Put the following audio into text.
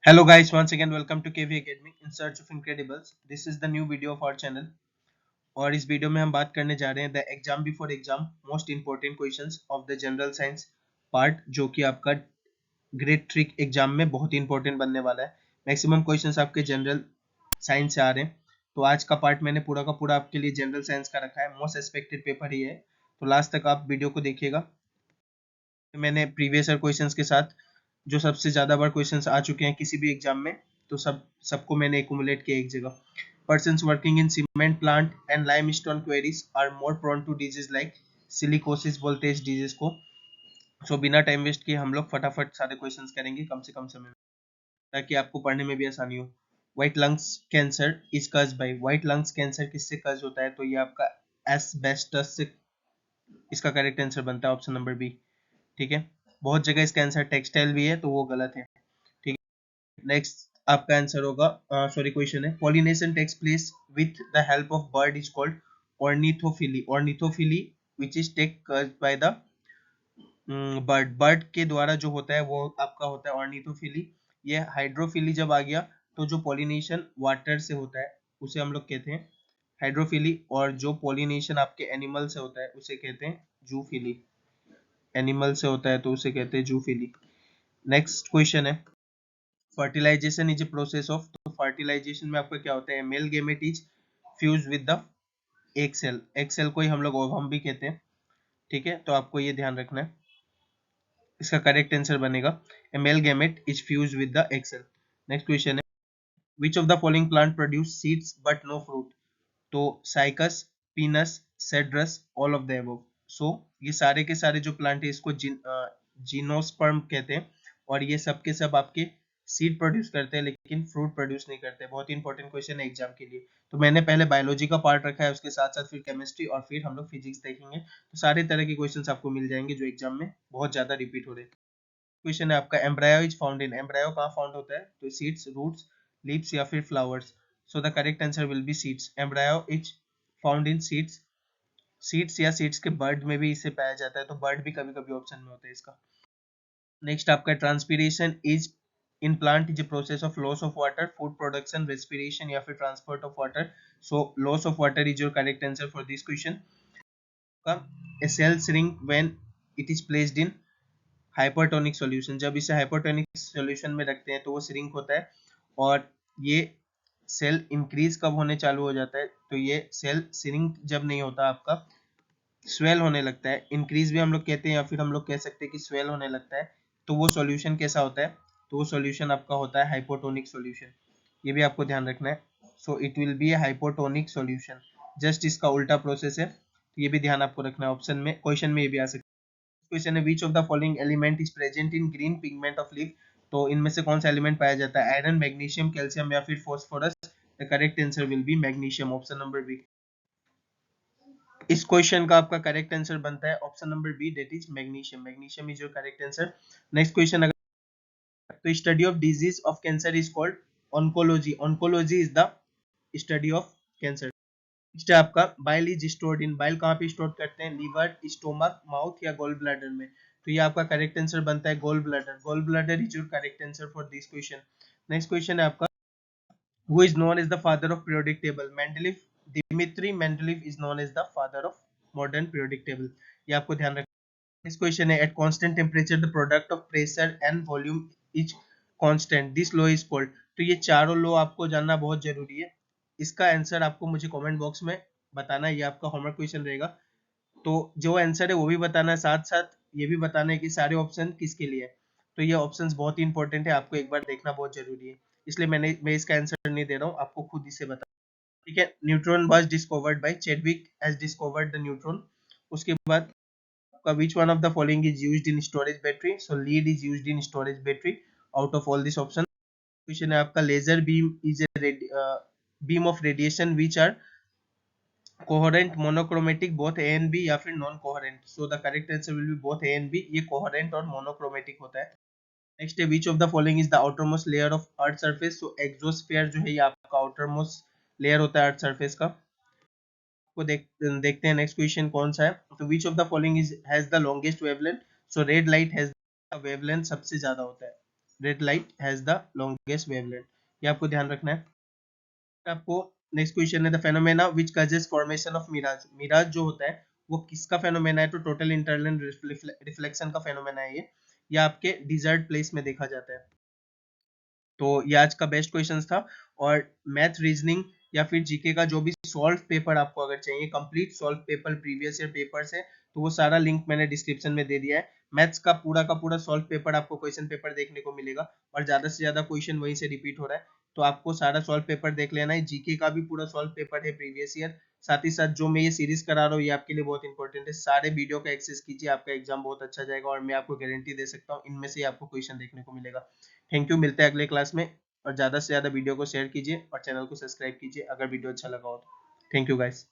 Hello guys, once again welcome to KV Academy in search of incredibles. This is the new video of our channel और इस video में हम बात करने जा रहे हैं the exam before exam most important questions of the general science part, जो कि आपका ग्रेड 3 एग्जाम में बहुत इंपॉर्टेंट बनने वाला है। मैक्सिमम क्वेश्चंस आपके जनरल साइंस से आ रहे हैं, तो आज का पार्ट मैंने पूरा का पूरा आपके लिए जनरल साइंस का रखा है। मोस्ट एक्सपेक्टेड पेपर ही है, तो लास्ट तक आप वीडियो को देखिएगा। मैंने प्रीवियस ईयर क्वेश्चंस के साथ जो सबसे ज़्यादा बार क्वेश्चंस आ चुके हैं किसी भी एग्जाम में, तो सबको मैंने एक्यूमुलेट किया एक जगह। Persons working in cement plant and limestone quarries are more prone to disease like silicosis बोलते हैं इस डिजीज को। सो बिना टाइम वेस्ट किए हम लोग फटाफट सारे क्वेश्चंस करेंगे कम से कम समय में, ताकि आपको पढ़ने में भी आसानी हो। व्हाइट लंग्स कैंसर इज कज बाय, व्हाइट लंग्स कैंसर किससे कज होता है? तो ये आपका एस्बेस्टस से इसका करेक्ट आंसर बनता है ऑप्शन नंबर बी। ठीक है, बहुत जगह इसका आंसर टेक्सटाइल भी है, तो वो गलत है। ठीक है, नेक्स्ट आपका आंसर होगा, सॉरी क्वेश्चन है, pollination takes place with the help of bird is called ornithophily. Ornithophily which is take by the bird, bird के द्वारा जो होता है वो आपका होता है ऑर्निथोफिली। ये हाइड्रोफिली जब आ गया, तो जो पॉलिनेशन वाटर से होता है उसे हम लोग कहते हैं हाइड्रोफिली, और जो पॉलिनेशन आपके एनिमल से होता है उसे कहते हैं जूफिली। एनिमल से होता है तो उसे कहते हैं जूफिली। नेक्स्ट क्वेश्चन है, fertilisation is a process of, तो फर्टिलाइजेशन में आपका क्या होता है? Male gamete is fuse with the egg cell, egg cell को ही हम लोग ओवम भी कहते हैं। ठीक है, तो आपको ये ध्यान रखना है। इसका करेक्ट आंसर बनेगा a male gamete is fuse with the egg cell. Next question है, which of the following plant produce seeds but no fruit? तो cycas, pinus, cedrus, all of the above. So ये सारे के सारे जो plant है इसको जीनोस्पर्म कहते हैं, और ये सब के सब आपके सीड प्रोड्यूस करते हैं लेकिन फ्रूट प्रोड्यूस नहीं करते। बहुत इंपॉर्टेंट क्वेश्चन है एग्जाम के लिए। तो मैंने पहले बायोलॉजी का पार्ट रखा है, उसके साथ साथ फिर केमिस्ट्री और फिर हम लोग फिजिक्स देखेंगे, तो सारे तरह के क्वेश्चंस आपको मिल जाएंगे जो एग्जाम में बहुत ज्यादा रिपीट हो रहे हैं। क्वेश्चन है आपका, embryo is found in, embryo कहाँ फाउंड होता है? तो सीड्स, रूट्स, लीव्स या फिर flowers. So the correct answer will B seeds. Embryo is found in seeds. Seeds या सीड्स के बर्ड में भी इसे पाया जाता है, तो बर्ड भी कभी कभी ऑप्शन में होता है इसका। नेक्स्ट आपका, transpiration is in plant is a process of loss of water, food production, respiration या फिर transport of water. So loss of water is your correct answer for this question. A cell shrink when it is placed in hypertonic solution, जब इसे hypertonic solution में रखते हैं तो वो shrink होता है। और ये सेल इंक्रीज कब होने चालू हो जाता है? तो ये सेल श्रिंक जब नहीं होता, आपका स्वेल होने लगता है। इंक्रीज भी हम लोग कहते हैं या फिर हम लोग कह सकते हैं कि स्वेल होने लगता है। तो वो सॉल्यूशन कैसा होता है? तो वो सॉल्यूशन आपका होता है हाइपोटोनिक सॉल्यूशन। ये भी आपको ध्यान रखना है। So it will be A hypotonic solution, just इसका उल्टा प्रोसेस है, तो ये भी ध्यान आपको रखना है। ऑप्शन में, क्वेश्चन में ये भी आ सकता है। क्वेश्चन है, which of the following element is present in green pigment of leaf? तो इनमें से कौन सा एलिमेंट पाया जाता है? आयरन, मैग्नीशियम, कैल्शियम या फिर phosphorus. The correct answer will be magnesium, option number B. इस क्वेश्चन का आपका करेक्ट आंसर बनता है option number B, that is magnesium. Magnesium is your correct answer. Next question, अगर तो study of disease of cancer is called oncology. Oncology is the study of cancer. Next है आपका, bile is stored in, bile कहाँ पे store करते हैं? Liver, stomach, mouth या gall bladder में। तो ये आपका करेक्ट आंसर बनता है gall bladder. Gall bladder is your correct answer for this question. Next question है आपका, who is known as the father of periodic table? Mendeleev, Dmitry Mendeleev is known as the father of modern periodic table। ये आपको ध्यान रखना है। Next question है, at constant temperature the product of pressure and volume is constant, this law is called। तो ये चारों law आपको जानना बहुत जरूरी है। इसका आंसर आपको मुझे कमेंट बॉक्स में बताना है, ये आपका होमवर्क क्वेश्चन रहेगा। तो जो आंसर है वो भी बताना है, साथ साथ ये भी बताना है कि सारे ऑप्शन किसके लिए है। तो ये ऑप्शंस बहुत ही इंपॉर्टेंट है, आपको एक बार देखना बहुत जरूरी है, इसलिए मैं इसका आंसर नहीं दे रहा हूँ, आपको खुद इसे बता। ठीक है, neutron was discovered by Chadwick has discovered the neutron. उसके बाद which one of the following is used in storage battery? So lead is used in storage battery out of all these options। Question है आपका, laser beam is a beam of radiation which are coherent, monochromatic, both A and B या फिर non coherent. So the correct answer will be both A and B. ये coherent और monochromatic होता है। Next है, which of the following is the outermost layer of earth surface? So exosphere जो है ये आपका आउटरमोस्ट लेयर होता है अर्थ सरफेस का। को देखते हैं नेक्स्ट क्वेश्चन कौन सा है। तो which of the following is has the longest wavelength? So red light has wavelength सबसे ज्यादा होता है। Red light has the longest wavelength, ये आपको ध्यान रखना है। आपको नेक्स्ट क्वेश्चन है the phenomena which causes formation of mirage. Mirage जो होता है वो किसका फेनोमेना है? तो टोटल इंटरनल रिफ्लेक्शन का फेनोमेना है ये आपके डिजर्ट प्लेस में देखा जाता है। तो ये आज का बेस्ट क्वेश्चन था। और मैथ रीजनिंग या फिर जीके का जो भी सॉल्व पेपर आपको अगर चाहिए, complete solve paper previous year paper से, तो वो सारा लिंक मैंने डिस्क्रिप्शन में दे दिया है। मैथ्स का पूरा सॉल्व पेपर आपको क्वेश्चन पेपर देखने को मिलेगा और ज्यादा से ज्यादा क्वेश्चन वहीं से रिपीट हो रहा है, तो आपको सारा सॉल्व पेपर देख लेना है। जीके का भी पूरा सॉल्व पेपर है प्रीवियस ईयर। साथ ही साथ जो मैं ये सीरीज करा रहा हूँ ये आपके लिए बहुत इंपॉर्टेंट है। सारे वीडियो का एक्सेस कीजिए, आपका एग्जाम बहुत अच्छा जाएगा और मैं आपको गारंटी दे सकता हूँ इनमें से आपको क्वेश्चन देखने को मिलेगा। थैंक यू, मिलते हैं अगले क्लास में। और ज़्यादा से ज़्यादा वीडियो को शेयर कीजिए और चैनल को सब्सक्राइब कीजिए अगर वीडियो अच्छा लगा हो तो। Thank you guys.